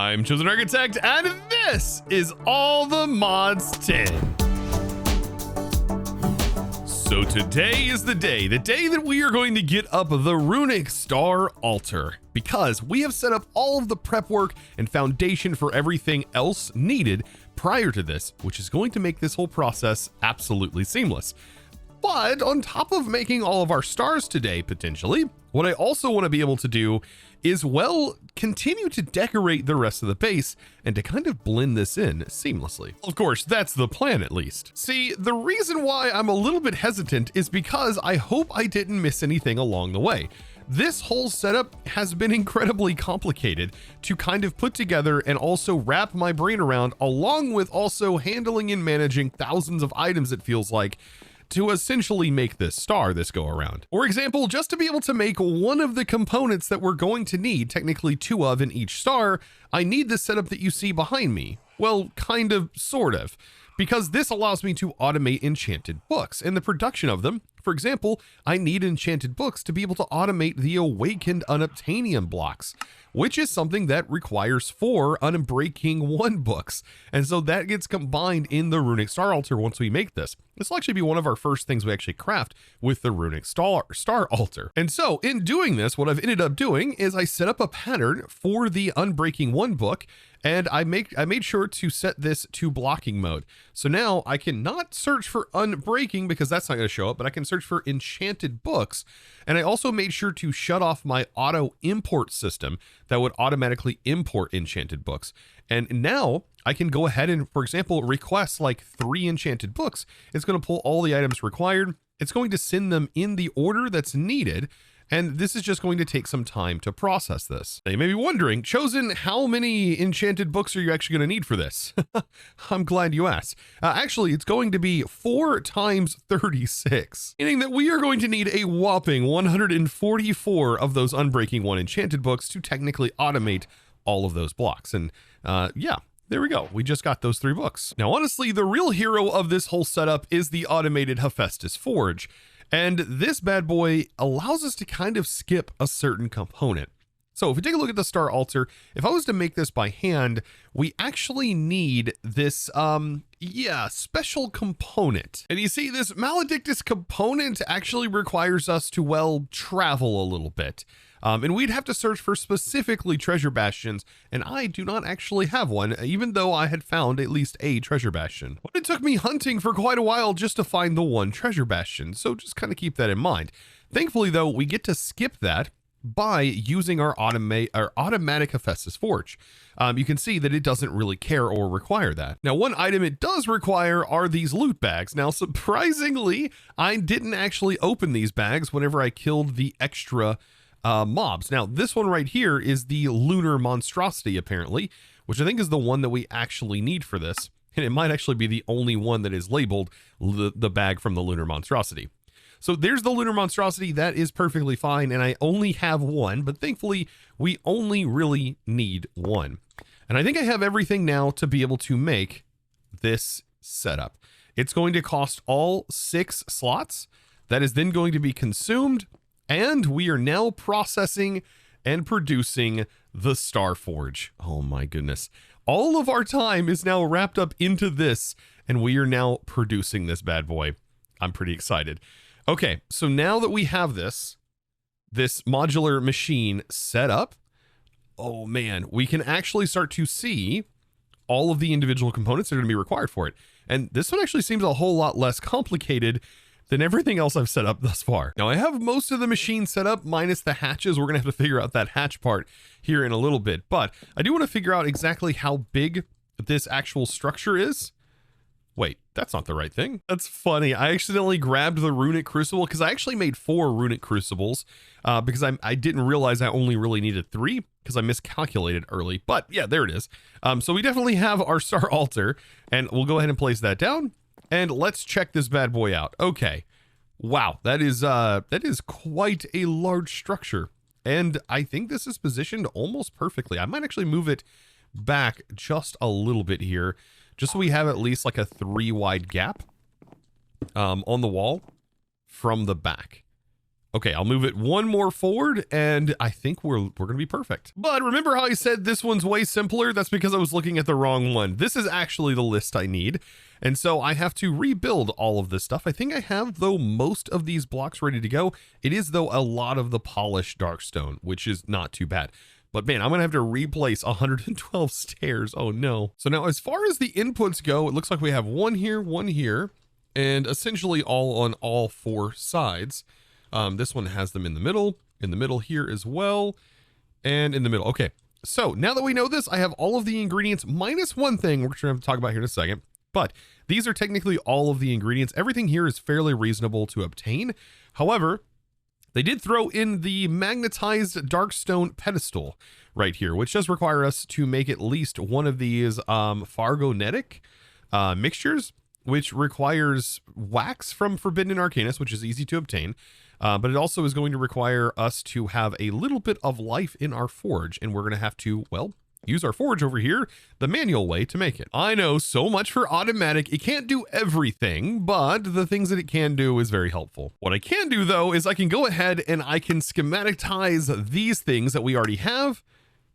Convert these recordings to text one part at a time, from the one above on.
I'm ChosenArchitect, and this is All the Mods 10. So today is the day that we are going to get up the Runic Star altar, because we have set up all of the prep work and foundation for everything else needed prior to this, which is going to make this whole process absolutely seamless. But on top of making all of our stars today, potentially, what I also want to be able to do is, well, continue to decorate the rest of the base and to kind of blend this in seamlessly. Of course, that's the plan at least. See, the reason why I'm a little bit hesitant is because I hope I didn't miss anything along the way. This whole setup has been incredibly complicated to kind of put together and also wrap my brain around, along with also handling and managing thousands of items, it feels like, to essentially make this star this go around. For example, just to be able to make one of the components that we're going to need, technically two of in each star, I need the setup that you see behind me. Well, kind of, sort of, because this allows me to automate enchanted books and the production of them. For example, I need enchanted books to be able to automate the awakened unobtainium blocks, which is something that requires 4 Unbreaking 1 books. And so that gets combined in the Runic Star altar once we make this. This will actually be one of our first things we actually craft with the Runic Star altar. And so in doing this, what I've ended up doing is I set up a pattern for the Unbreaking 1 book, and I made sure to set this to blocking mode. So now I can not search for unbreaking because that's not going to show up, but I can search for enchanted books. And I also made sure to shut off my auto import system that would automatically import enchanted books. And now I can go ahead and, for example, request like 3 enchanted books. It's going to pull all the items required. It's going to send them in the order that's needed. And this is just going to take some time to process this. Now you may be wondering, Chosen, how many enchanted books are you actually going to need for this? I'm glad you asked. Actually, it's going to be 4 times 36, meaning that we are going to need a whopping 144 of those Unbreaking 1 enchanted books to technically automate all of those blocks. And yeah, there we go. We just got those 3 books. Now, honestly, the real hero of this whole setup is the automated Hephaestus Forge. And this bad boy allows us to kind of skip a certain component. So if we take a look at the star altar, if I was to make this by hand, we actually need this, special component. And you see, this Maledictus component actually requires us to, well, travel a little bit. And we'd have to search for specifically treasure bastions, and I do not actually have one, even though I had found at least a treasure bastion. But it took me hunting for quite a while just to find the one treasure bastion, so just kind of keep that in mind. Thankfully, though, we get to skip that by using our automatic Hephaestus Forge. You can see that it doesn't really care or require that. Now, one item it does require are these loot bags. Now, surprisingly, I didn't actually open these bags whenever I killed the extra mobs. Now, this one right here is the lunar monstrosity, apparently, which I think is the one that we actually need for this. And it might actually be the only one that is labeled the bag from the lunar monstrosity. So there's the lunar monstrosity. That is perfectly fine. And I only have one, but thankfully we only really need one. And I think I have everything now to be able to make this setup. It's going to cost all 6 slots. That is then going to be consumed. And we are now processing and producing the Star Forge. Oh my goodness. All of our time is now wrapped up into this, and we are now producing this bad boy. I'm pretty excited. Okay, so now that we have this modular machine set up, oh man, we can actually start to see all of the individual components that are going to be required for it. And this one actually seems a whole lot less complicated than everything else I've set up thus far. Now, I have most of the machine set up minus the hatches. We're gonna have to figure out that hatch part here in a little bit, but I do want to figure out exactly how big this actual structure is. Wait, that's not the right thing. That's funny. I accidentally grabbed the Runic Crucible because I actually made 4 Runic Crucibles because I didn't realize I only really needed 3 because I miscalculated early, but yeah, there it is. So we definitely have our star altar, and we'll go ahead and place that down. And let's check this bad boy out. Okay. Wow. That is quite a large structure. And I think this is positioned almost perfectly. I might actually move it back just a little bit here, just so we have at least like a 3 wide gap on the wall from the back. Okay, I'll move it one more forward, and I think we're going to be perfect. But remember how I said this one's way simpler? That's because I was looking at the wrong one. This is actually the list I need, and so I have to rebuild all of this stuff. I think I have, though, most of these blocks ready to go. It is, though, a lot of the polished dark stone, which is not too bad. But man, I'm going to have to replace 112 stairs. Oh no. So now as far as the inputs go, it looks like we have one here, and essentially all on all four sides. This one has them in the middle here as well, and in the middle. Okay, so now that we know this, I have all of the ingredients minus one thing, which we're going to talk about here in a second. But these are technically all of the ingredients. Everything here is fairly reasonable to obtain. However, they did throw in the magnetized darkstone pedestal right here, which does require us to make at least one of these fargonetic mixtures, which requires wax from Forbidden Arcanus, which is easy to obtain. But it also is going to require us to have a little bit of life in our forge, and we're going to have to, well, use our forge over here the manual way to make it. I know, so much for automatic. It can't do everything, but the things that it can do is very helpful. What I can do, though, is I can go ahead and I can schematize these things that we already have,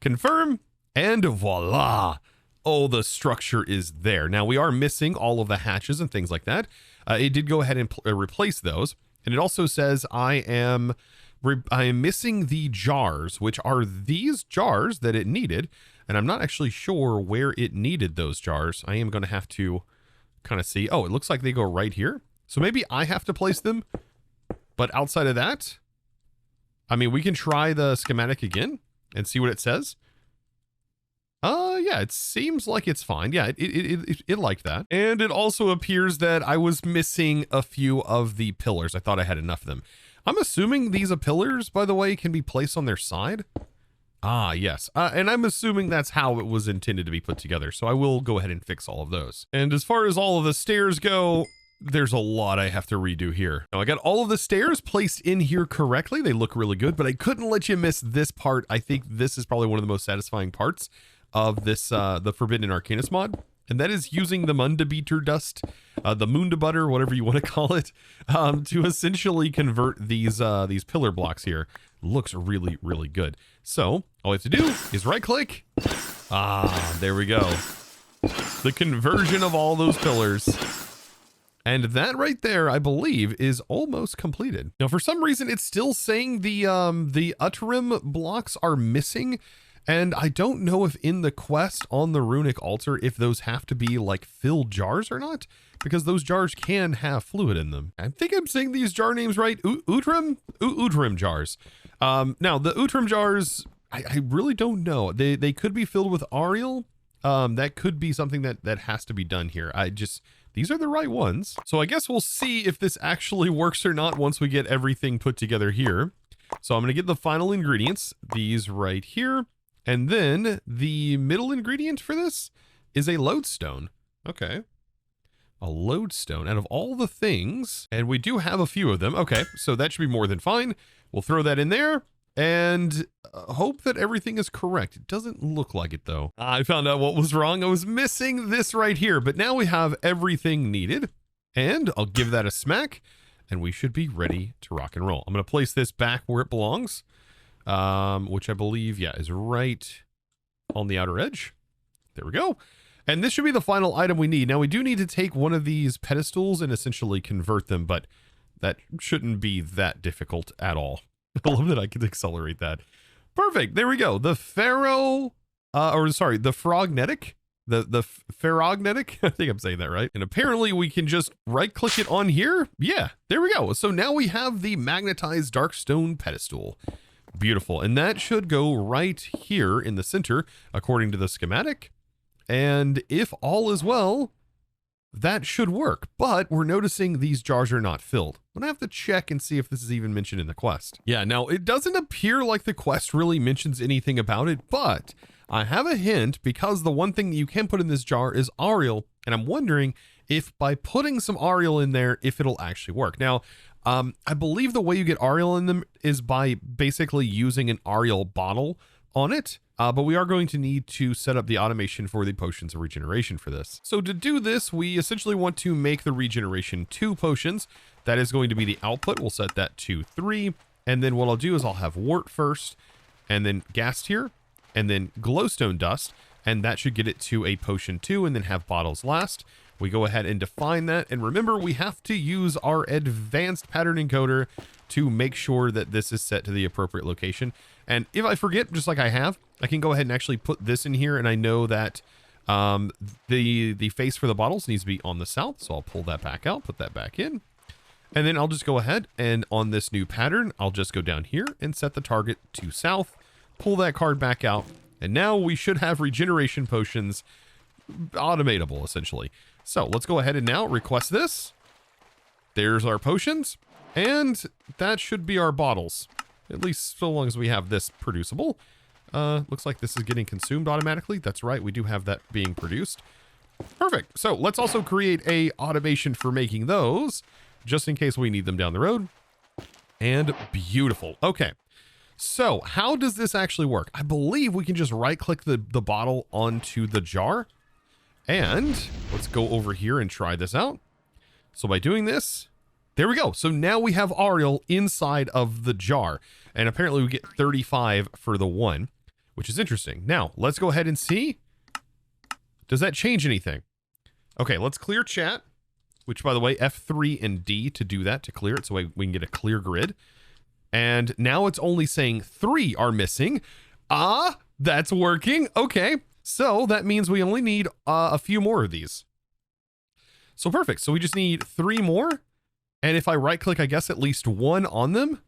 confirm, and voila. Oh, the structure is there. Now, we are missing all of the hatches and things like that. It did go ahead and replace those. And it also says I am missing the jars, which are these jars that it needed. And I'm not actually sure where it needed those jars. I am going to have to kind of see. Oh, it looks like they go right here. So maybe I have to place them. But outside of that, I mean, we can try the schematic again and see what it says. Yeah, it seems like it's fine. Yeah, it liked that. And it also appears that I was missing a few of the pillars. I thought I had enough of them. I'm assuming these pillars, by the way, can be placed on their side. Ah, yes. And I'm assuming that's how it was intended to be put together. So I will go ahead and fix all of those. And as far as all of the stairs go, there's a lot I have to redo here. Now, I got all of the stairs placed in here correctly. They look really good, but I couldn't let you miss this part. I think this is probably one of the most satisfying parts of this, the Forbidden Arcanus mod. And that is using the Mundabeater dust, the Moondabutter, whatever you want to call it, to essentially convert these pillar blocks here. Looks really, really good. So all we have to do is right click. Ah, there we go. The conversion of all those pillars. And that right there, I believe, is almost completed. Now, for some reason, it's still saying the Utrim blocks are missing. And I don't know if in the quest on the Runic altar, if those have to be like filled jars or not, because those jars can have fluid in them. I think I'm saying these jar names right. Utrim jars. Now the Utrim jars, I really don't know. They could be filled with Ariel. That could be something that has to be done here. These are the right ones. So I guess we'll see if this actually works or not once we get everything put together here. So I'm going to get the final ingredients, these right here. And then the middle ingredient for this is a lodestone. Okay. A lodestone out of all the things. And we do have a few of them. Okay. So that should be more than fine. We'll throw that in there and hope that everything is correct. It doesn't look like it though. I found out what was wrong. I was missing this right here, but now we have everything needed and I'll give that a smack and we should be ready to rock and roll. I'm going to place this back where it belongs. Which I believe, yeah, is right on the outer edge. There we go. And this should be the final item we need. Now, we do need to take one of these pedestals and essentially convert them, but that shouldn't be that difficult at all. I love that I can accelerate that. Perfect. There we go. The the Frognetic. The Ferrognetic. I think I'm saying that right. And apparently we can just right click it on here. Yeah, there we go. So now we have the magnetized darkstone pedestal. Beautiful. And that should go right here in the center, according to the schematic. And if all is well, that should work. But we're noticing these jars are not filled. I'm going to have to check and see if this is even mentioned in the quest. Yeah, now it doesn't appear like the quest really mentions anything about it, but I have a hint because the one thing that you can put in this jar is Ariel. And I'm wondering if by putting some Ariel in there, if it'll actually work. Now, I believe the way you get Ariel in them is by basically using an Ariel bottle on it. But we are going to need to set up the automation for the potions of regeneration for this. So to do this, we essentially want to make the regeneration 2 potions. That is going to be the output. We'll set that to 3. And then what I'll do is I'll have wart first, and then gas tier, and then glowstone dust, and that should get it to a potion 2, and then have bottles last. We go ahead and define that, and remember, we have to use our advanced pattern encoder to make sure that this is set to the appropriate location. And if I forget, just like I have, I can go ahead and actually put this in here, and I know that the face for the bottles needs to be on the south, so I'll pull that back out, put that back in. And then I'll just go ahead and on this new pattern, I'll just go down here and set the target to south, pull that card back out, and now we should have regeneration potions automatable, essentially. So let's go ahead and now request this. There's our potions, and that should be our bottles, at least so long as we have this producible. Looks like this is getting consumed automatically. That's right, we do have that being produced. Perfect. So let's also create a automation for making those, just in case we need them down the road. And beautiful. Okay. So how does this actually work? I believe we can just right click the bottle onto the jar. And let's go over here and try this out. So by doing this, there we go. So now we have Ariel inside of the jar. And apparently we get 35 for the one, which is interesting. Now let's go ahead and see. Does that change anything? Okay, let's clear chat. Which, by the way, F3 and D to do that, to clear it, so we can get a clear grid. And now it's only saying 3 are missing. Ah, that's working. Okay, so that means we only need a few more of these. So perfect. So we just need 3 more. And if I right-click, I guess, at least 1 on them,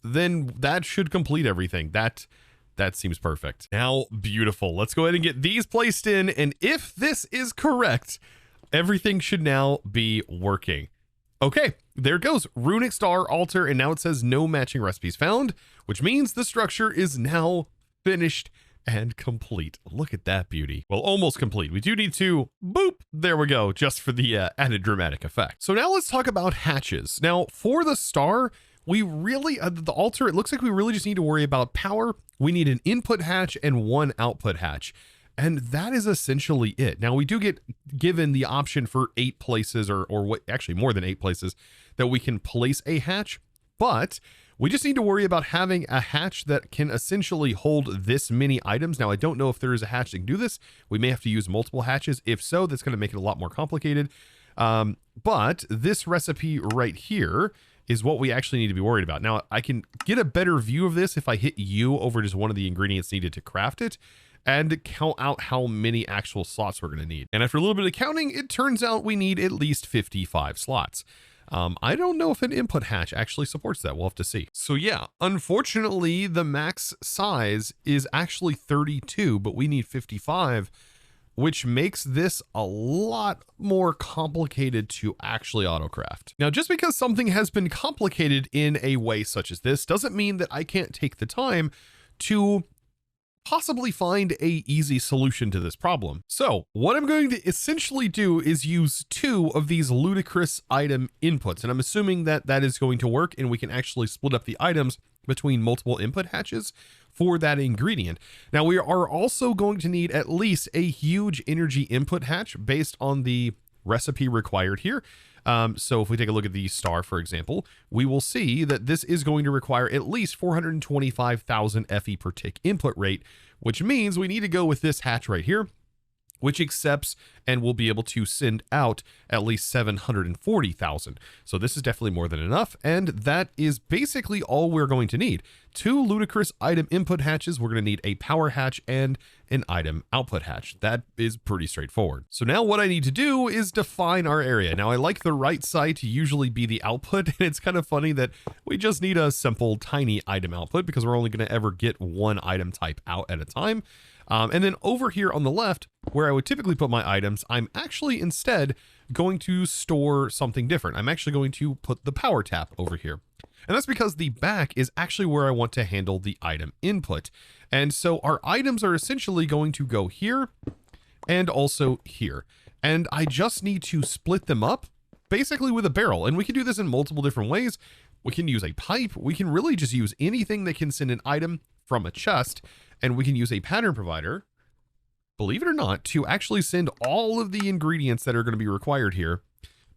then that should complete everything. That seems perfect. Now, beautiful. Let's go ahead and get these placed in. And if this is correct, everything should now be working. Okay, there it goes. Runic Star altar, and now it says no matching recipes found, which means the structure is now finished and complete. Look at that beauty. Well, almost complete. We do need to, boop, there we go, just for the added dramatic effect. So now let's talk about hatches. Now, for the star, we really, the altar, it looks like we really just need to worry about power. We need an input hatch and 1 output hatch. And that is essentially it. Now we do get given the option for 8 places or what, actually more than 8 places that we can place a hatch, but we just need to worry about having a hatch that can essentially hold this many items. Now I don't know if there is a hatch that can do this. We may have to use multiple hatches. If so, that's going to make it a lot more complicated. But this recipe right here is what we actually need to be worried about. Now I can get a better view of this if I hit U over just one of the ingredients needed to craft it, and count out how many actual slots we're going to need. And after a little bit of counting, it turns out we need at least 55 slots. I don't know if an input hatch actually supports that. We'll have to see. So yeah, unfortunately, the max size is actually 32, but we need 55, which makes this a lot more complicated to actually autocraft. Now, just because something has been complicated in a way such as this doesn't mean that I can't take the time to possibly find a easy solution to this problem. So what I'm going to essentially do is use 2 of these ludicrous item inputs. And I'm assuming that that is going to work and we can actually split up the items between multiple input hatches for that ingredient. Now we are also going to need at least a huge energy input hatch based on the recipe required here. So if we take a look at the star, for example, we will see that this is going to require at least 425,000 FE per tick input rate, which means we need to go with this hatch right here, which accepts and will be able to send out at least 740,000. So this is definitely more than enough. And that is basically all we're going to need. 2 ludicrous item input hatches. We're going to need a power hatch and an item output hatch. That is pretty straightforward. So now what I need to do is define our area. Now I like the right side to usually be the output. And it's kind of funny that we just need a simple tiny item output because we're only going to ever get 1 item type out at a time. And then over here on the left, where I would typically put my items, I'm actually instead going to store something different. I'm actually going to put the power tap over here. And that's because the back is actually where I want to handle the item input. And so our items are essentially going to go here and also here. And I just need to split them up basically with a barrel. And we can do this in multiple different ways. We can use a pipe. We can really just use anything that can send an item from a chest. And we can use a pattern provider, believe it or not, to actually send all of the ingredients that are going to be required here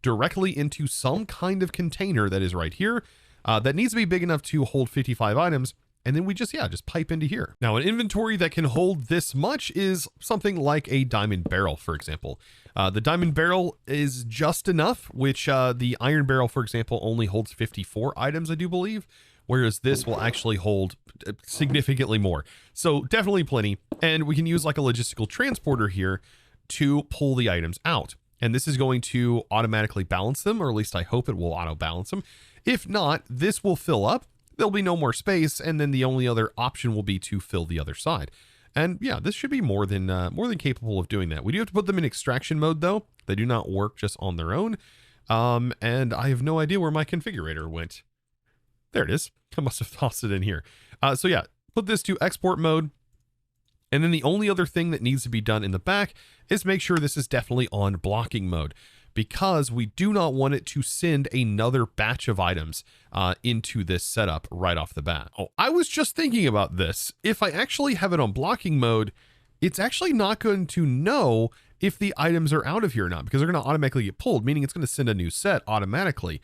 directly into some kind of container that is right here. that needs to be big enough to hold 55 items. And then we just pipe into here. Now, an inventory that can hold this much is something like a diamond barrel, for example. The diamond barrel is just enough, which the iron barrel, for example, only holds 54 items, I do believe, whereas this will actually hold significantly more. So definitely plenty. And we can use like a logistical transporter here to pull the items out. And this is going to automatically balance them, or at least I hope it will auto balance them. If not, this will fill up. There'll be no more space, and then the only other option will be to fill the other side. And yeah, this should be more than capable of doing that. We do have to put them in extraction mode though. They do not work just on their own. And I have no idea where my configurator went. There it is. I must have tossed it in here. So yeah, put this to export mode. And then the only other thing that needs to be done in the back is make sure this is definitely on blocking mode, because we do not want it to send another batch of items into this setup right off the bat. Oh, I was just thinking about this. If I actually have it on blocking mode, it's actually not going to know if the items are out of here or not, because they're going to automatically get pulled, meaning it's going to send a new set automatically.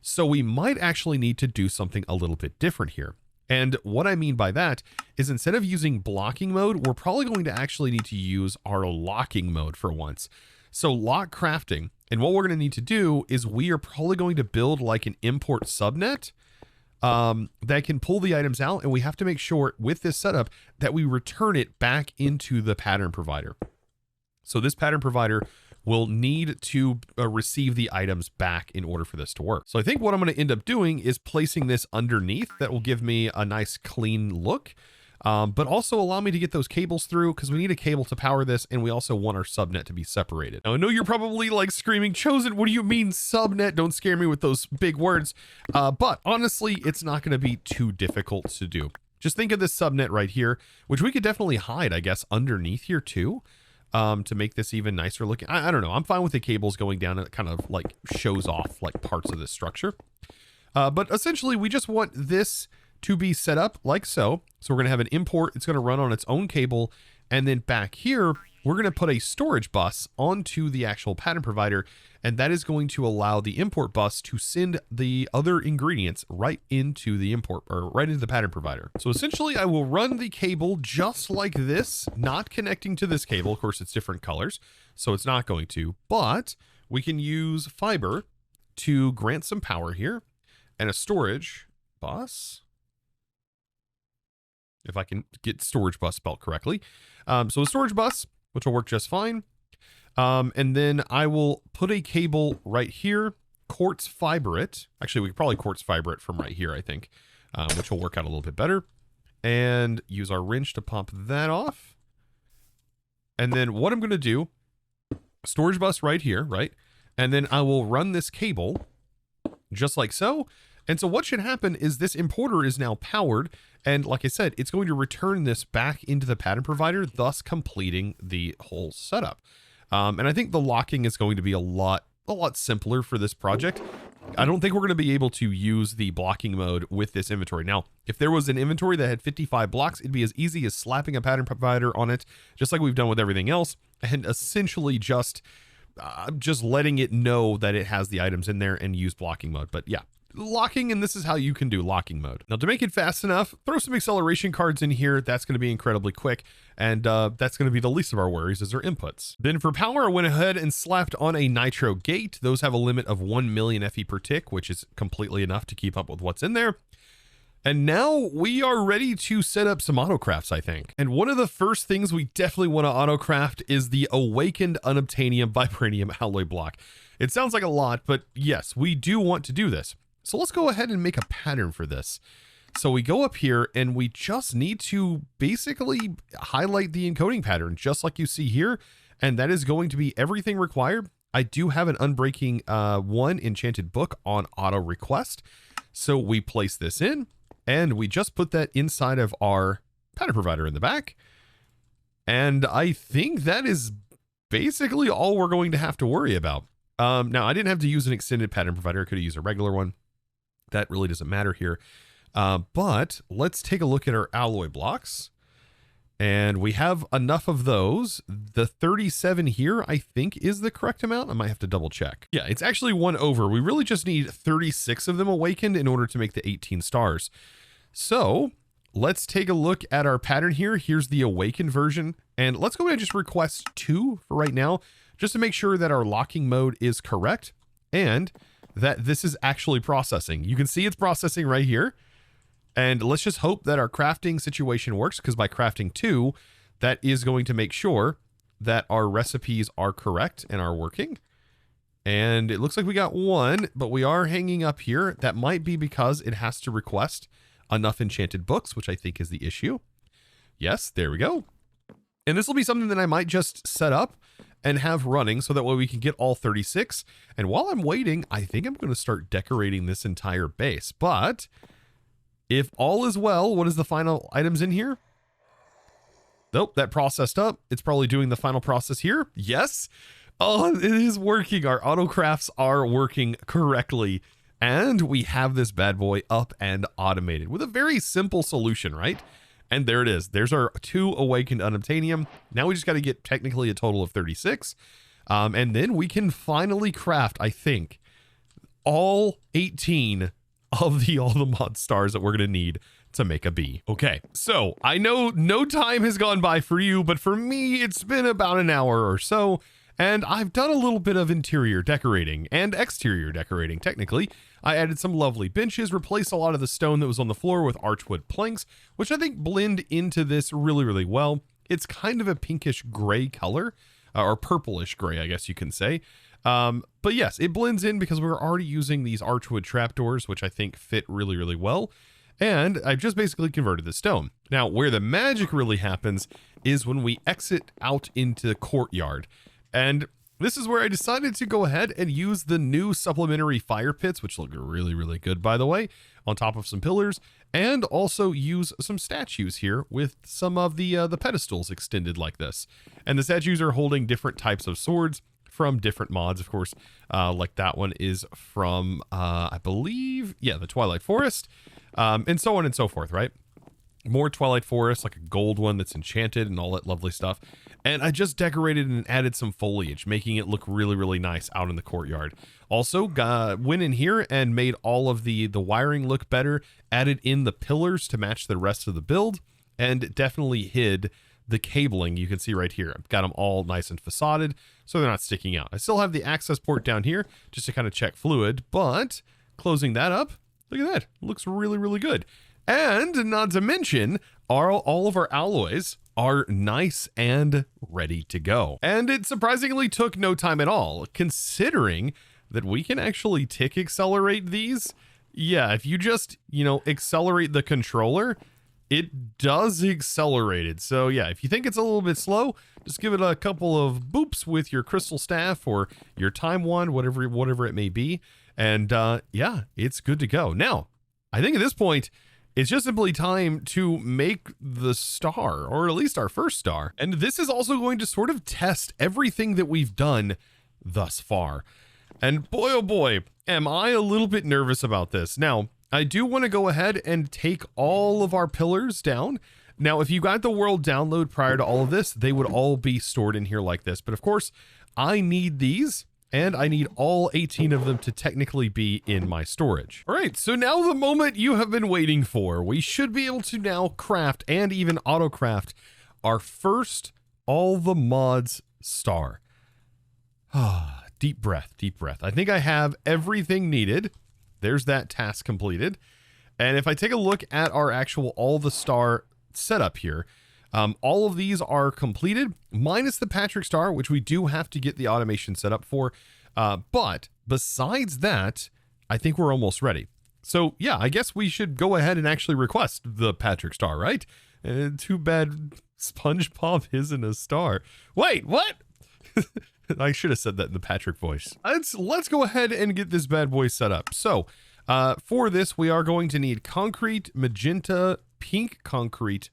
So we might actually need to do something a little bit different here. And what I mean by that is, instead of using blocking mode, we're probably going to actually need to use our locking mode for once. So lock crafting. And what we're going to need to do is we are probably going to build like an import subnet that can pull the items out. And we have to make sure with this setup that we return it back into the pattern provider. So this pattern provider will need to receive the items back in order for this to work. So I think what I'm going to end up doing is placing this underneath. That will give me a nice clean look. But also allow me to get those cables through, because we need a cable to power this, and we also want our subnet to be separated. Now, I know you're probably like screaming, Chosen, what do you mean subnet? Don't scare me with those big words. But honestly, it's not going to be too difficult to do. Just think of this subnet right here, which we could definitely hide, I guess, underneath here too, to make this even nicer looking. I don't know. I'm fine with the cables going down, and it kind of like shows off like parts of this structure. But essentially, we just want this to be set up like so. So we're going to have an import. It's going to run on its own cable. And then back here, we're going to put a storage bus onto the actual pattern provider. And that is going to allow the import bus to send the other ingredients right into the import, or right into the pattern provider. So essentially I will run the cable just like this, not connecting to this cable. Of course, it's different colors, so it's not going to, but we can use fiber to grant some power here, and a storage bus, if I can get storage bus spelled correctly. So a storage bus, which will work just fine. And then I will put a cable right here, quartz fiber it. Actually, we could probably quartz fiber it from right here, I think, which will work out a little bit better. And use our wrench to pop that off. And then what I'm going to do, storage bus right here, right? And then I will run this cable just like so. And so what should happen is this importer is now powered. And like I said, it's going to return this back into the pattern provider, thus completing the whole setup. And I think the locking is going to be a lot simpler for this project. I don't think we're going to be able to use the blocking mode with this inventory. Now, if there was an inventory that had 55 blocks, it'd be as easy as slapping a pattern provider on it, just like we've done with everything else, and essentially just letting it know that it has the items in there and use blocking mode. But yeah, locking, and this is how you can do locking mode. Now, to make it fast enough, throw some acceleration cards in here. That's going to be incredibly quick, and that's going to be the least of our worries as our inputs. Then for power, I went ahead and slapped on a nitro gate. Those have a limit of 1 million FE per tick, which is completely enough to keep up with what's in there. And now we are ready to set up some autocrafts, I think. And one of the first things we definitely want to autocraft is the awakened unobtainium vibranium alloy block. It sounds like a lot, but yes, we do want to do this. So let's go ahead and make a pattern for this. So we go up here and we just need to basically highlight the encoding pattern, just like you see here. And that is going to be everything required. I do have an Unbreaking 1 enchanted book on auto request. So we place this in and we just put that inside of our pattern provider in the back. And I think that is basically all we're going to have to worry about. Now, I didn't have to use an extended pattern provider. I could have used a regular one. That really doesn't matter here. But let's take a look at our alloy blocks. And we have enough of those. The 37 here, I think, is the correct amount. I might have to double check. Yeah, it's actually 1 over. We really just need 36 of them awakened in order to make the 18 stars. So let's take a look at our pattern here. Here's the awakened version. And let's go ahead and just request 2 for right now, just to make sure that our locking mode is correct and that this is actually processing. You can see it's processing right here. And let's just hope that our crafting situation works, because by crafting 2, that is going to make sure that our recipes are correct and are working. And it looks like we got 1, but we are hanging up here. That might be because it has to request enough enchanted books, which I think is the issue. Yes, there we go. And this will be something that I might just set up and have running so that way we can get all 36. And while I'm waiting, I think I'm going to start decorating this entire base. But if all is well, what is the final items in here? Nope, that processed up. It's probably doing the final process here. Yes. Oh, it is working. Our auto crafts are working correctly. And we have this bad boy up and automated with a very simple solution, right? And there it is. There's our 2 awakened unobtainium. Now we just got to get technically a total of 36. And then we can finally craft, I think, all 18 of all the mod stars that we're going to need to make a bee. Okay, so I know no time has gone by for you, but for me, it's been about an hour or so, and I've done a little bit of interior decorating and exterior decorating, technically. I added some lovely benches, replaced a lot of the stone that was on the floor with archwood planks, which I think blend into this really, really well. It's kind of a pinkish gray color, or purplish gray, I guess you can say. But yes, it blends in because we're already using these archwood trapdoors, which I think fit really, really well. And I've just basically converted the stone. Now, where the magic really happens is when we exit out into the courtyard. And this is where I decided to go ahead and use the new supplementary fire pits, which look really, really good, by the way, on top of some pillars, and also use some statues here with some of the pedestals extended like this. And the statues are holding different types of swords from different mods, of course, like that one is from, I believe, yeah, the Twilight Forest, and so on and so forth, right? More Twilight Forest, like a gold one that's enchanted and all that lovely stuff. And I just decorated and added some foliage, making it look really, really nice out in the courtyard. Also, went in here and made all of the wiring look better, added in the pillars to match the rest of the build, and definitely hid the cabling you can see right here. I've got them all nice and facaded, so they're not sticking out. I still have the access port down here just to kind of check fluid, but closing that up, look at that. It looks really, really good. And not to mention, all of our alloys are nice and ready to go. And it surprisingly took no time at all, considering that we can actually tick accelerate these. Yeah, if you just, accelerate the controller, it does accelerate it. So yeah, if you think it's a little bit slow, just give it a couple of boops with your crystal staff or your time wand, whatever it may be. And yeah, it's good to go. Now, I think at this point, it's just simply time to make the star, or at least our first star. And this is also going to sort of test everything that we've done thus far. And boy, oh boy, am I a little bit nervous about this. Now, I do want to go ahead and take all of our pillars down. Now, if you got the world download prior to all of this, they would all be stored in here like this. But of course, I need these. And I need all 18 of them to technically be in my storage. All right, so now the moment you have been waiting for. We should be able to now craft and even auto craft our first all the mods star. Deep breath, deep breath. I think I have everything needed. There's that task completed. And if I take a look at our actual all the star setup here, all of these are completed, minus the Patrick Star, which we do have to get the automation set up for. But besides that, I think we're almost ready. So yeah, I guess we should go ahead and actually request the Patrick Star, right? Too bad SpongeBob isn't a star. Wait, what? I should have said that in the Patrick voice. Let's go ahead and get this bad boy set up. So for this, we are going to need concrete, magenta, pink concrete,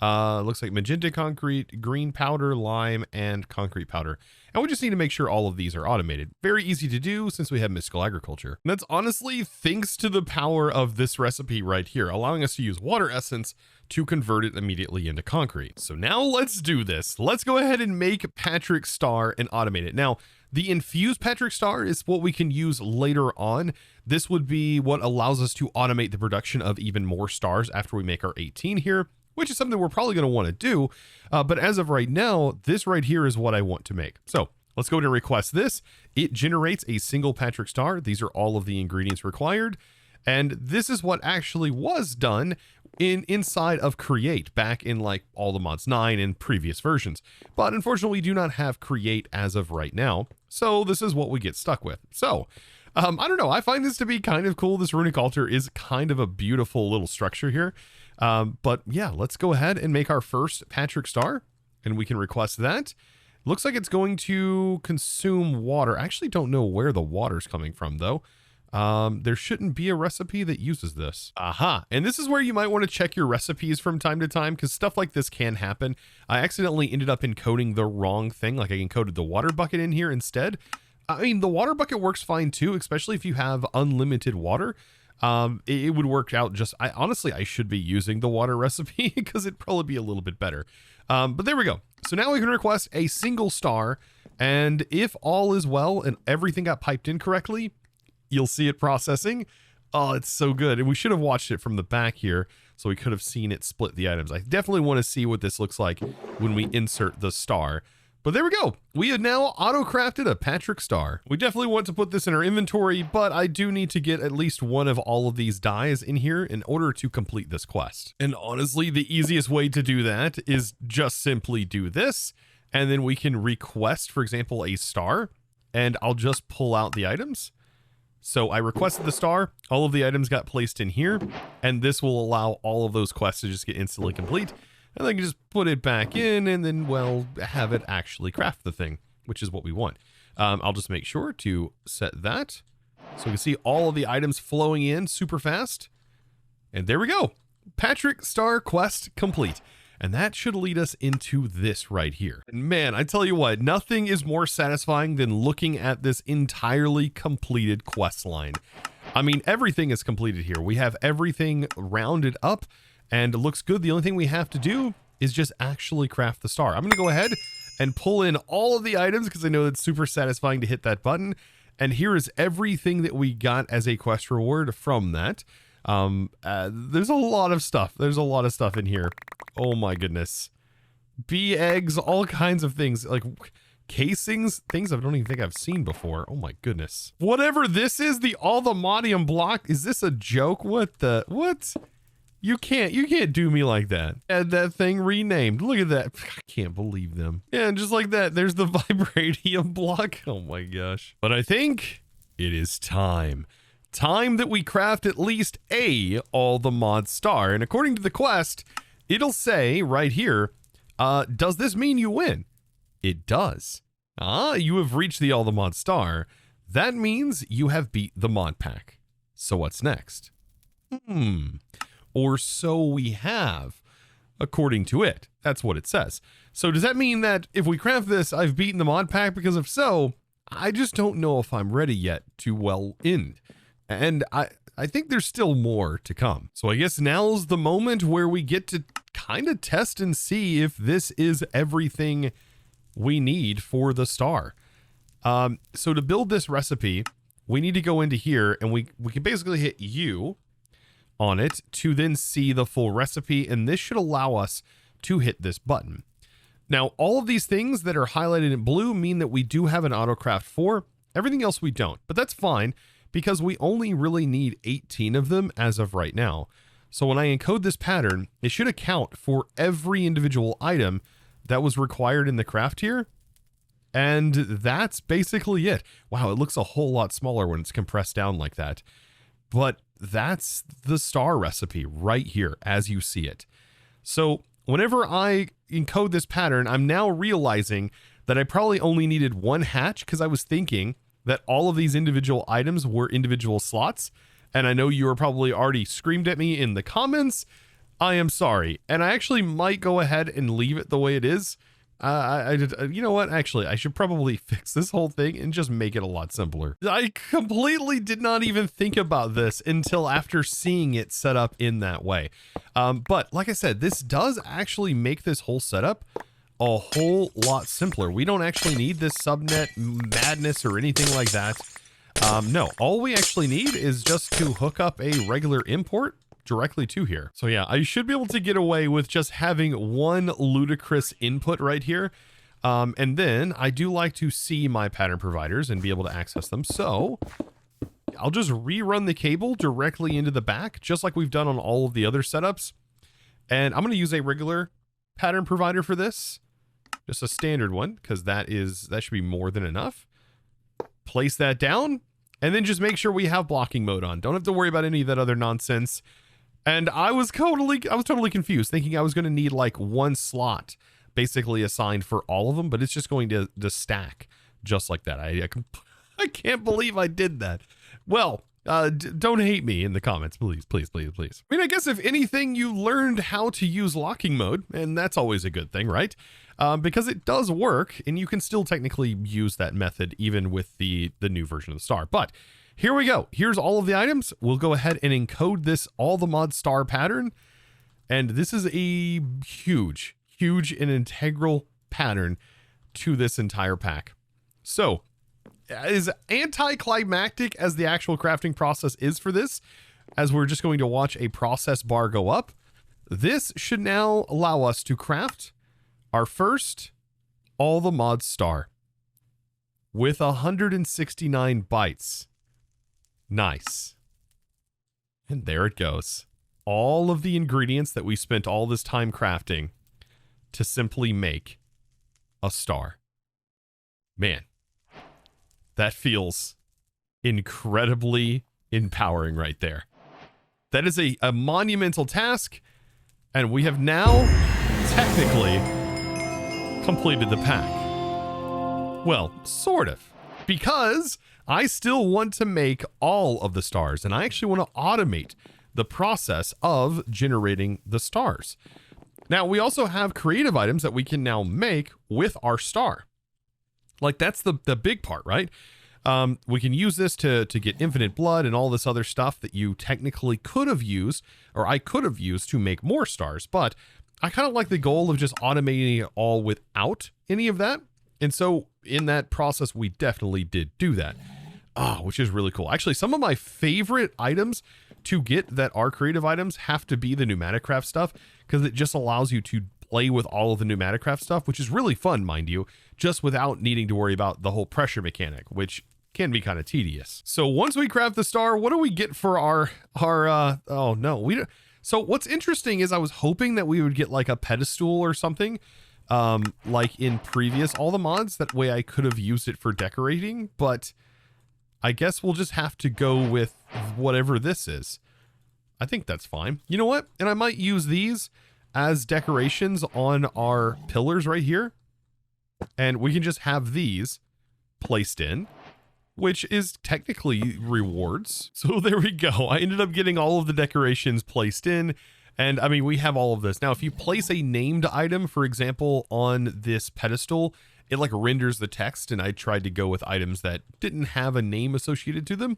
Looks like magenta concrete, green powder, lime, and concrete powder. And we just need to make sure all of these are automated. Very easy to do since we have mystical agriculture. And that's honestly thanks to the power of this recipe right here, allowing us to use water essence to convert it immediately into concrete. So now let's do this. Let's go ahead and make Patrick Star and automate it. Now, the infused Patrick Star is what we can use later on. This would be what allows us to automate the production of even more stars after we make our 18 here, which is something we're probably going to want to do. But as of right now, this right here is what I want to make. So let's go ahead and request this. It generates a single Patrick Star. These are all of the ingredients required. And this is what actually was done inside of Create back in like all the mods 9 and previous versions. But unfortunately, we do not have Create as of right now. So this is what we get stuck with. So I don't know. I find this to be kind of cool. This runic altar is kind of a beautiful little structure here. But yeah, let's go ahead and make our first Patrick Star, and we can request that. Looks like it's going to consume water. I actually don't know where the water's coming from though. There shouldn't be a recipe that uses this. Aha. And this is where you might want to check your recipes from time to time, because stuff like this can happen. I accidentally ended up encoding the wrong thing. Like I encoded the water bucket in here instead. I mean, the water bucket works fine too, especially if you have unlimited water. It would work out just, honestly, I should be using the water recipe because it'd probably be a little bit better. But there we go. So now we can request a single star, and if all is well and everything got piped in correctly, you'll see it processing. Oh, it's so good. And we should have watched it from the back here, so we could have seen it split the items. I definitely want to see what this looks like when we insert the star. But there we go. We have now auto-crafted a Patrick Star. We definitely want to put this in our inventory, but I do need to get at least one of all of these dyes in here in order to complete this quest. And honestly, the easiest way to do that is just simply do this, and then we can request, for example, a star, and I'll just pull out the items. So I requested the star, all of the items got placed in here, and this will allow all of those quests to just get instantly complete. And then you just put it back in and then, well, have it actually craft the thing, which is what we want. I'll just make sure to set that so we can see all of the items flowing in super fast. And there we go. Patrick Star quest complete. And that should lead us into this right here. And man, I tell you what, nothing is more satisfying than looking at this entirely completed quest line. I mean, everything is completed here. We have everything rounded up and it looks good. The only thing we have to do is just actually craft the star. I'm going to go ahead and pull in all of the items because I know it's super satisfying to hit that button. And here is everything that we got as a quest reward from that. There's a lot of stuff. There's a lot of stuff in here. Oh my goodness. Bee eggs, all kinds of things like casings, things I don't even think I've seen before. Oh my goodness. Whatever this is, the Althemodium block. Is this a joke? What? You can't do me like that. Had that thing renamed. Look at that. I can't believe them. Yeah, and just like that, there's the vibranium block. Oh my gosh. But I think it is time. Time that we craft at least a All-the-Mod Star. And according to the quest, it'll say right here, does this mean you win? It does. You have reached the All-the-Mod Star. That means you have beat the Modpack. So what's next? Or so we have, according to it. That's what it says. So does that mean that if we craft this, I've beaten the Modpack? Because if so, I just don't know if I'm ready yet to, well, end. And I think there's still more to come. So I guess now's the moment where we get to kind of test and see if this is everything we need for the star. So to build this recipe, we need to go into here and we can basically hit U on it to then see the full recipe. And this should allow us to hit this button. Now, all of these things that are highlighted in blue mean that we do have an autocraft for. Everything else we don't, but that's fine, because we only really need 18 of them as of right now. So when I encode this pattern, it should account for every individual item that was required in the craft here. And that's basically it. Wow, it looks a whole lot smaller when it's compressed down like that. But that's the star recipe right here as you see it. So whenever I encode this pattern, I'm now realizing that I probably only needed one hatch because I was thinking that all of these individual items were individual slots. And I know you are probably already screamed at me in the comments. I am sorry. And I actually might go ahead and leave it the way it is. You know what? Actually, I should probably fix this whole thing and just make it a lot simpler. I completely did not even think about this until after seeing it set up in that way. But like I said, this does actually make this whole setup a whole lot simpler. We don't actually need this subnet madness or anything like that. No, all we actually need is just to hook up a regular import directly to here. So yeah, I should be able to get away with just having one ludicrous input right here. And then I do like to see my pattern providers and be able to access them. So I'll just rerun the cable directly into the back, just like we've done on all of the other setups. And I'm going to use a regular pattern provider for this, just a standard one, because that should be more than enough. Place that down, and then just make sure we have blocking mode on. Don't have to worry about any of that other nonsense. And I was totally confused, thinking I was going to need like one slot basically assigned for all of them, but it's just going to stack just like that. I can't believe I did that. Well, don't hate me in the comments, please, please, please, please. I mean, I guess if anything, you learned how to use locking mode, and that's always a good thing, right? Because it does work, and you can still technically use that method even with the new version of the star. But here we go. Here's all of the items. We'll go ahead and encode this, all the mod star pattern. And this is a huge, huge and integral pattern to this entire pack. So as anticlimactic as the actual crafting process is for this, as we're just going to watch a process bar go up, this should now allow us to craft our first all the mod star with 169 bytes. Nice. And there it goes. All of the ingredients that we spent all this time crafting to simply make a star. Man, that feels incredibly empowering right there. That is a monumental task, and we have now technically completed the pack. Well, sort of, because I still want to make all of the stars, and I actually want to automate the process of generating the stars. Now, we also have creative items that we can now make with our star. Like, that's the big part, right? We can use this to get infinite blood and all this other stuff that you technically could have used, or I could have used to make more stars, but I kind of like the goal of just automating it all without any of that. And so in that process, we definitely did do that. Which is really cool. Actually, some of my favorite items to get that are creative items have to be the Pneumaticraft stuff, because it just allows you to play with all of the Pneumaticraft stuff, which is really fun, mind you, just without needing to worry about the whole pressure mechanic, which can be kind of tedious. So once we craft the star, what do we get for our oh no, we don't. So what's interesting is I was hoping that we would get like a pedestal or something, like in previous all the mods. That way I could have used it for decorating, but I guess we'll just have to go with whatever this is. I think that's fine. You know what? And I might use these as decorations on our pillars right here. And we can just have these placed in, which is technically rewards. So there we go. I ended up getting all of the decorations placed in. And I mean, we have all of this. Now, if you place a named item, for example, on this pedestal, it like renders the text, and I tried to go with items that didn't have a name associated to them.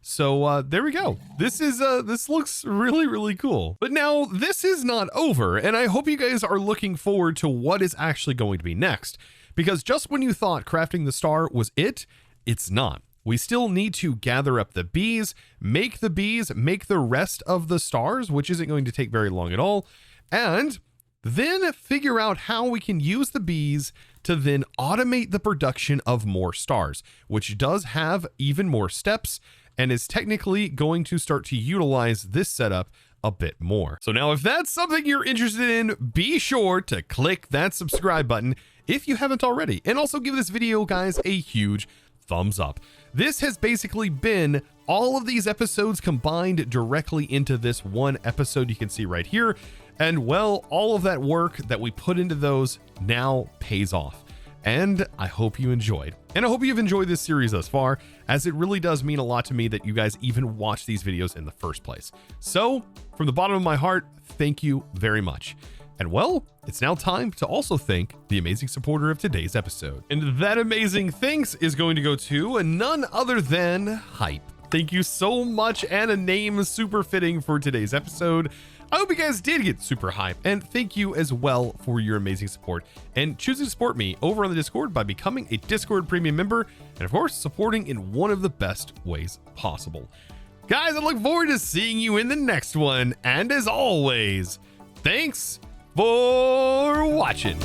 So there we go. This looks really, really cool. But now this is not over, and I hope you guys are looking forward to what is actually going to be next, because just when you thought crafting the star was it, it's not. We still need to gather up the bees, make the rest of the stars, which isn't going to take very long at all, and then figure out how we can use the bees to then automate the production of more stars, which does have even more steps and is technically going to start to utilize this setup a bit more. So now if that's something you're interested in, be sure to click that subscribe button if you haven't already, and also give this video, guys, a huge thumbs up. This has basically been all of these episodes combined directly into this one episode you can see right here. And well, all of that work that we put into those now pays off. and I hope you enjoyed. And I hope you've enjoyed this series thus far, as it really does mean a lot to me that you guys even watch these videos in the first place. So, from the bottom of my heart, thank you very much. And well, it's now time to also thank the amazing supporter of today's episode. And that amazing thanks is going to go to none other than Hype. Thank you so much, and a name super fitting for today's episode. I hope you guys did get super hype, and thank you as well for your amazing support and choosing to support me over on the Discord by becoming a Discord premium member, and of course supporting in one of the best ways possible. Guys, I look forward to seeing you in the next one, and as always, thanks for watching.